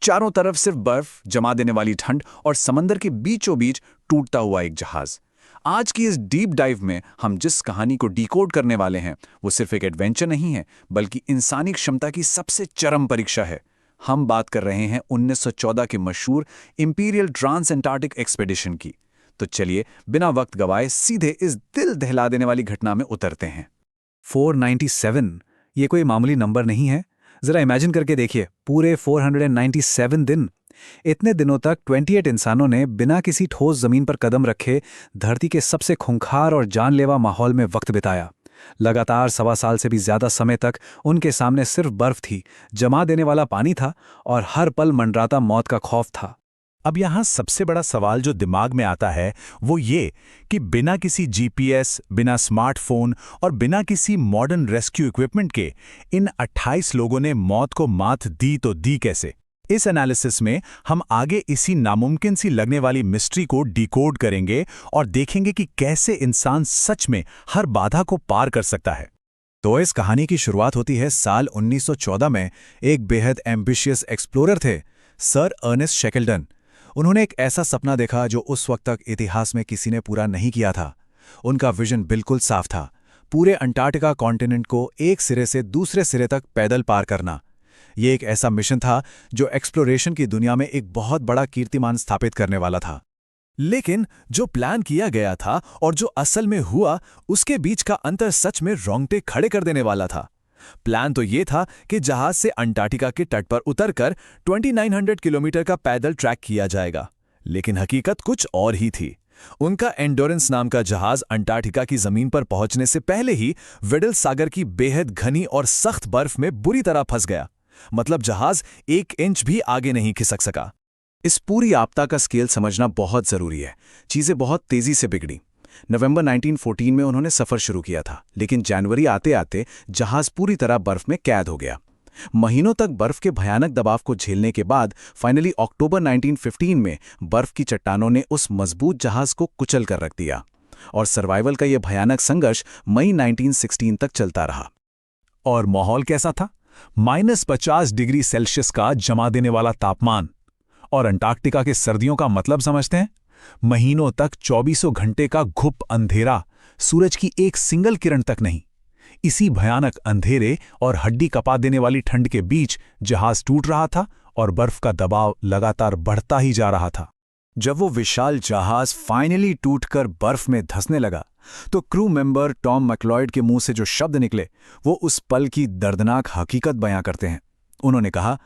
चारों तरफ सिर्फ बर्फ, जमा देने वाली ठंड और समंदर के बीचों बीच टूटता हुआ एक जहाज। आज की इस डीप डाइव में हम जिस कहानी को डिकोड करने वाले हैं वो सिर्फ एक एडवेंचर नहीं है, बल्कि इंसानी क्षमता की सबसे चरम परीक्षा है। हम बात कर रहे हैं 1914 के मशहूर इंपीरियल ट्रांस एंटार्क्टिक एक्सपेडिशन की। तो चलिए बिना वक्त गवाए सीधे इस दिल दहला देने वाली घटना में उतरते हैं। 497 ये कोई मामूली नंबर नहीं है। जरा इमेजिन करके देखिए, पूरे 497 दिन। इतने दिनों तक 28 इंसानों ने बिना किसी ठोस जमीन पर कदम रखे धरती के सबसे खूंखार और जानलेवा माहौल में वक्त बिताया। लगातार 1.25 साल से भी ज्यादा समय तक उनके सामने सिर्फ बर्फ थी, जमा देने वाला पानी था और हर पल मंडराता मौत का खौफ था। अब यहाँ सबसे बड़ा सवाल जो दिमाग में आता है वो ये कि बिना किसी जीपीएस, बिना स्मार्टफोन और बिना किसी मॉडर्न रेस्क्यू इक्विपमेंट के इन 28 लोगों ने मौत को मात दी तो दी कैसे? इस एनालिसिस में हम आगे इसी नामुमकिन सी लगने वाली मिस्ट्री को डिकोड करेंगे और देखेंगे कि कैसे इंसान सच में हर बाधा को पार कर सकता है। तो इस कहानी की शुरुआत होती है साल 1914 में। एक बेहद एम्बिशियस एक्सप्लोरर थे, सर अर्नेस्ट शेकल्टन। उन्होंने एक ऐसा सपना देखा जो उस वक्त तक इतिहास में किसी ने पूरा नहीं किया था। उनका विजन बिल्कुल साफ था, पूरे अंटार्कटिका कॉन्टिनेंट को एक सिरे से दूसरे सिरे तक पैदल पार करना। ये एक ऐसा मिशन था जो एक्सप्लोरेशन की दुनिया में एक बहुत बड़ा कीर्तिमान स्थापित करने वाला था। लेकिन जो प्लान किया गया था और जो असल में हुआ, उसके बीच का अंतर सच में रोंगटे खड़े कर देने वाला था। प्लान तो ये था कि जहाज से अंटार्कटिका के तट पर उतरकर 2900 किलोमीटर का पैदल ट्रैक किया जाएगा, लेकिन हकीकत कुछ और ही थी। उनका एंडोरेंस नाम का जहाज अंटार्कटिका की जमीन पर पहुंचने से पहले ही वेडल सागर की बेहद घनी और सख्त बर्फ में बुरी तरह फंस गया। मतलब जहाज 1 इंच भी आगे नहीं खिसक सका। इस पूरी आपदा का स्केल समझना बहुत जरूरी है। चीजें बहुत तेजी से बिगड़ी। नवंबर 1914 में उन्होंने सफर शुरू किया था, लेकिन जनवरी आते आते जहाज पूरी तरह बर्फ में कैद हो गया। महीनों तक बर्फ के भयानक दबाव को झेलने के बाद फाइनली अक्टूबर 1915 में बर्फ की चट्टानों ने उस मजबूत जहाज को कुचल कर रख दिया और सर्वाइवल का यह भयानक संघर्ष मई 1916 तक चलता रहा। और माहौल कैसा था? -50 डिग्री सेल्सियस का जमा देने वाला तापमान। और अंटार्कटिका के सर्दियों का मतलब समझते हैं? महीनों तक 24 घंटे का घुप अंधेरा, सूरज की एक सिंगल किरण तक नहीं। इसी भयानक अंधेरे और हड्डी कपा देने वाली ठंड के बीच जहाज टूट रहा था और बर्फ का दबाव लगातार बढ़ता ही जा रहा था। जब वो विशाल जहाज फाइनली टूटकर बर्फ में धंसने लगा, तो क्रू मेंबर टॉम मैक्लॉयड के मुंह से जो शब्द निकले वो उस पल की दर्दनाक हकीकत बयां करते हैं। उन्होंने कहा,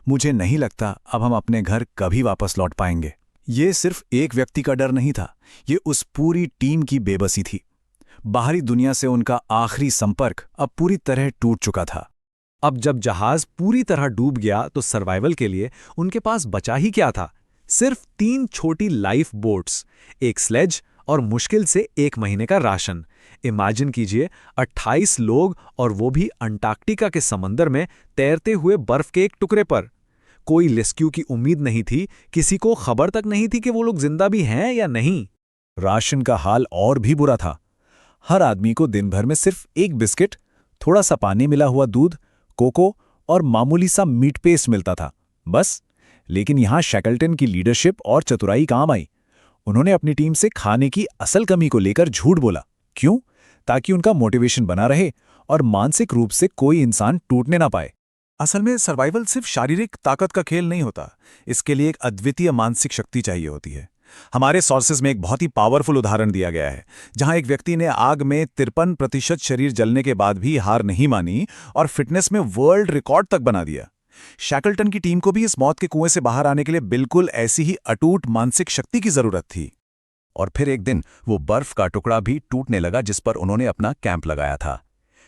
मुझे नहीं लगता अब हम अपने घर कभी वापस लौट पाएंगे। ये सिर्फ एक व्यक्ति का डर नहीं था, ये उस पूरी टीम की बेबसी थी। बाहरी दुनिया से उनका आखिरी संपर्क अब पूरी तरह टूट चुका था। अब जब जहाज पूरी तरह डूब गया तो सर्वाइवल के लिए उनके पास बचा ही क्या था? सिर्फ 3 छोटी लाइफ बोट्स, एक स्लेज और मुश्किल से 1 महीने का राशन। इमेजिन कीजिए, 28 लोग और वो भी अंटार्कटिका के समंदर में तैरते हुए बर्फ के एक टुकड़े पर। कोई रेस्क्यू की उम्मीद नहीं थी, किसी को खबर तक नहीं थी कि वो लोग जिंदा भी हैं या नहीं। राशन का हाल और भी बुरा था। हर आदमी को दिन भर में सिर्फ 1 बिस्किट, थोड़ा सा पानी मिला हुआ दूध, कोको और मामूली सा मीट पेस्ट मिलता था, बस। लेकिन यहां शेकल्टन की लीडरशिप और चतुराई काम आई। उन्होंने अपनी टीम से खाने की असल कमी को लेकर झूठ बोला। क्यों? ताकि उनका मोटिवेशन बना रहे और मानसिक रूप से कोई इंसान टूटने ना पाए। असल में सर्वाइवल सिर्फ शारीरिक ताकत का खेल नहीं होता, इसके लिए एक अद्वितीय मानसिक शक्ति चाहिए होती है। हमारे सोर्सेज में एक बहुत ही पावरफुल उदाहरण दिया गया है, जहां एक व्यक्ति ने आग में 53% शरीर जलने के बाद भी हार नहीं मानी और फिटनेस में वर्ल्ड रिकॉर्ड तक बना दिया। शैकल्टन की टीम को भी इस मौत के कुएं से बाहर आने के लिए बिल्कुल ऐसी ही अटूट मानसिक शक्ति की जरूरत थी। और फिर एक दिन वो बर्फ का टुकड़ा भी टूटने लगा जिस पर उन्होंने अपना कैंप लगाया था।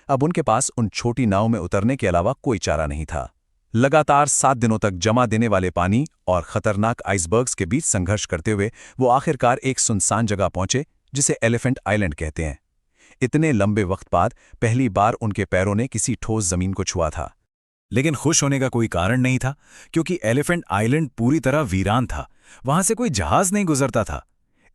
अब उनके पास उन छोटी नाव में उतरने के अलावा कोई चारा नहीं था। लगातार 7 दिनों तक जमा देने वाले पानी और खतरनाक आइसबर्ग्स के बीच संघर्ष करते हुए वो आखिरकार एक सुनसान जगह पहुंचे जिसे एलिफेंट आइलैंड कहते हैं। इतने लंबे वक्त बाद पहली बार उनके पैरों ने किसी ठोस जमीन को छुआ था। लेकिन खुश होने का कोई कारण नहीं था, क्योंकि एलिफेंट आइलैंड पूरी तरह वीरान था। वहां से कोई जहाज नहीं गुजरता था।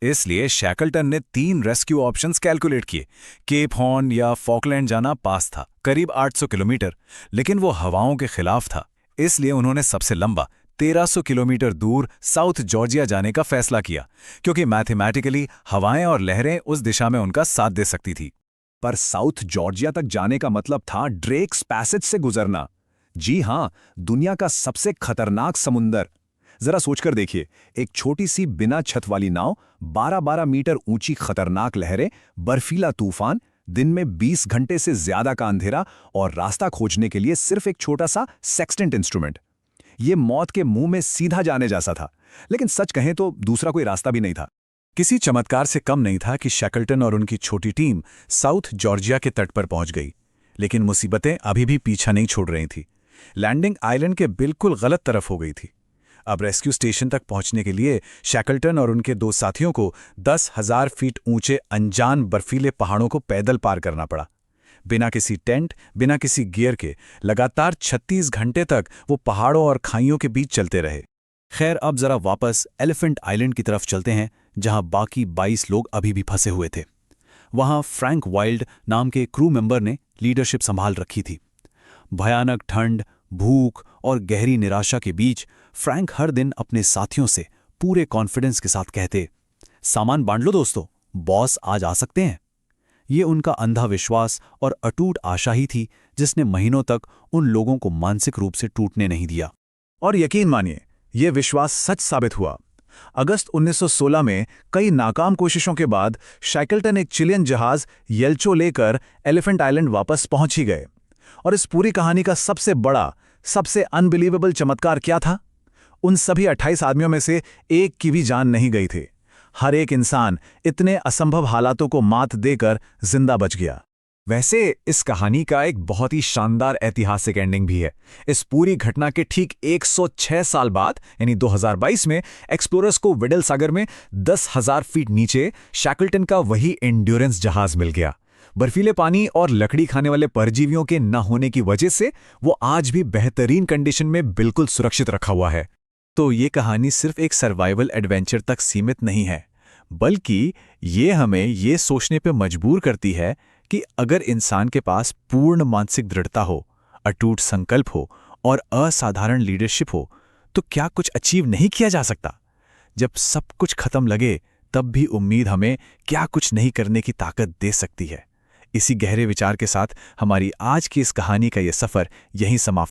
इसलिए शैकल्टन ने 3 रेस्क्यू ऑप्शंस कैलकुलेट किए। केप हॉर्न या फॉकलैंड जाना पास था, करीब 800 किलोमीटर, लेकिन वो हवाओं के खिलाफ था। इसलिए उन्होंने सबसे लंबा 1300 किलोमीटर दूर साउथ जॉर्जिया जाने का फैसला किया, क्योंकि मैथमेटिकली हवाएं और लहरें उस दिशा में उनका साथ दे सकती थी। पर साउथ जॉर्जिया तक जाने का मतलब था ड्रेक्स पैसेज से गुजरना। जी हां, दुनिया का सबसे खतरनाक समुंदर। जरा सोचकर देखिए, एक छोटी सी बिना छत वाली नाव, 12-12 मीटर ऊंची खतरनाक लहरें, बर्फीला तूफान, दिन में 20 घंटे से ज्यादा का अंधेरा और रास्ता खोजने के लिए सिर्फ एक छोटा सा सेक्सटेंट इंस्ट्रूमेंट। ये मौत के मुंह में सीधा जाने जैसा था, लेकिन सच कहें तो दूसरा कोई रास्ता भी नहीं था। किसी चमत्कार से कम नहीं था कि शैकल्टन और उनकी छोटी टीम साउथ जॉर्जिया के तट पर पहुंच गई, लेकिन मुसीबतें अभी भी पीछा नहीं छोड़ रही थी। लैंडिंग आइलैंड के बिल्कुल गलत तरफ हो गई थी। अब रेस्क्यू स्टेशन तक पहुंचने के लिए शैकल्टन और उनके 2 साथियों को 10,000 फीट ऊंचे अनजान बर्फीले पहाड़ों को पैदल पार करना पड़ा। बिना किसी टेंट, बिना किसी गियर के लगातार 36 घंटे तक वो पहाड़ों और खाइयों के बीच चलते रहे। खैर, अब जरा वापस एलिफेंट आइलैंड की तरफ चलते हैं, जहां बाकी 22 लोग अभी भी फंसे हुए थे। वहां फ्रैंक वाइल्ड नाम के क्रू मेंबर ने लीडरशिप संभाल रखी थी। भयानक ठंड, भूख और गहरी निराशा के बीच फ्रैंक हर दिन अपने साथियों से पूरे कॉन्फिडेंस के साथ कहते, सामान बांट लो दोस्तों, बॉस आज आ सकते हैं। ये उनका अंधा विश्वास और अटूट आशा ही थी जिसने महीनों तक उन लोगों को मानसिक रूप से टूटने नहीं दिया। और यकीन मानिए, ये विश्वास सच साबित हुआ। अगस्त 1916 में कई नाकाम कोशिशों के बाद शैकल्टन एक चिलियन जहाज येल्चो लेकर एलिफेंट आइलैंड वापस पहुंच ही गए। और इस पूरी कहानी का सबसे बड़ा, सबसे अनबिलीवेबल चमत्कार क्या था? उन सभी 28 आदमियों में से एक की भी जान नहीं गई थी। हर एक इंसान इतने असंभव हालातों को मात देकर जिंदा बच गया। वैसे इस कहानी का एक बहुत ही शानदार ऐतिहासिक एंडिंग भी है। इस पूरी घटना के ठीक 106 साल बाद यानी 2022 में एक्सप्लोरर्स को वेडल सागर में 10,000 फीट नीचे शैकल्टन का वही एंड्योरेंस जहाज मिल गया। बर्फीले पानी और लकड़ी खाने वाले परजीवियों के न होने की वजह से वो आज भी बेहतरीन कंडीशन में बिल्कुल सुरक्षित रखा हुआ है। तो ये कहानी सिर्फ एक सर्वाइवल एडवेंचर तक सीमित नहीं है, बल्कि ये हमें ये सोचने पे मजबूर करती है कि अगर इंसान के पास पूर्ण मानसिक दृढ़ता हो, अटूट संकल्प हो और असाधारण लीडरशिप हो, तो क्या कुछ अचीव नहीं किया जा सकता? जब सब कुछ खत्म लगे, तब भी उम्मीद हमें क्या कुछ नहीं करने की ताकत दे सकती है। इसी गहरे विचार के साथ हमारी आज की इस कहानी का ये सफ़र यहीं समाप्त